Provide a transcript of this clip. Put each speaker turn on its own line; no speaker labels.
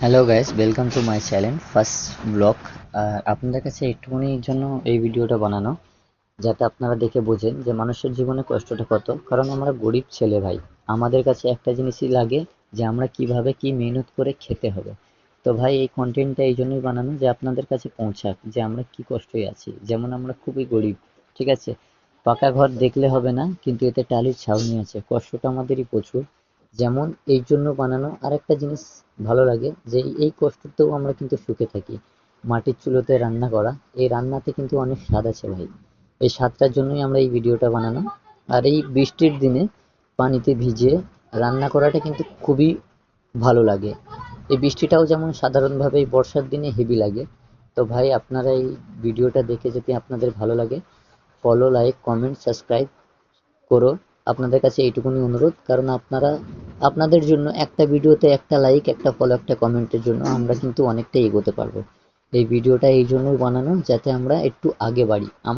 Hello guys, welcome to my channel first blog. আপনাদের কাছে একটুখানির জন্য এই ভিডিওটা বানানো, যাতে আপনারা দেখে বোঝেন যে মানুষের জীবনে কষ্টটা কত। কারণ আমরা গরিব ছেলে ভাই, আমাদের কাছে একটা জিনিসই লাগে যে আমরা কিভাবে কি মেহনত করে খেতে হবে। তো ভাই এই কন্টেন্টটা এই জন্যই বানানো যে আপনাদের কাছে পৌঁছাক যে আমরা কি কষ্টে আছি। যেমন আমরা খুবই গরিব, ঠিক আছে, পাকা ঘর দেখলে হবে না, কিন্তু এতে টালির ছাউনি আছে, কষ্টটা আমাদেরই প্রচুর। যেমন এই জন্য বানানো। আরেকটা জিনিস ভালো লাগে যে এই কষ্টতেও আমরা কিন্তু সুখে থাকি। মাটির চুলোতে রান্না করা, এই রান্নাতে কিন্তু অনেক স্বাদ আছে ভাই। এই স্বাদটার জন্যই আমরা এই ভিডিওটা বানানো। আর এই বৃষ্টির দিনে পানিতে ভিজে রান্না করাটা কিন্তু খুবই ভালো লাগে। এই বৃষ্টিটাও যেমন সাধারণভাবে এই বর্ষার দিনে হেভি লাগে। তো ভাই আপনারা এই ভিডিওটা দেখে যদি আপনাদের ভালো লাগে, ফলো, লাইক, কমেন্ট, সাবস্ক্রাইব করো। আপনাদের কাছে এইটুকুনি অনুরোধ, কারণ আপনারা, আপনাদের জন্য একটা ভিডিওতে একটা লাইক, একটা ফলো, একটা কমেন্টের জন্য আমরা কিন্তু অনেকটা এগোতে পারবো। এই ভিডিওটা এই জন্যই বানানো যাতে আমরা একটু আগে বাড়ি।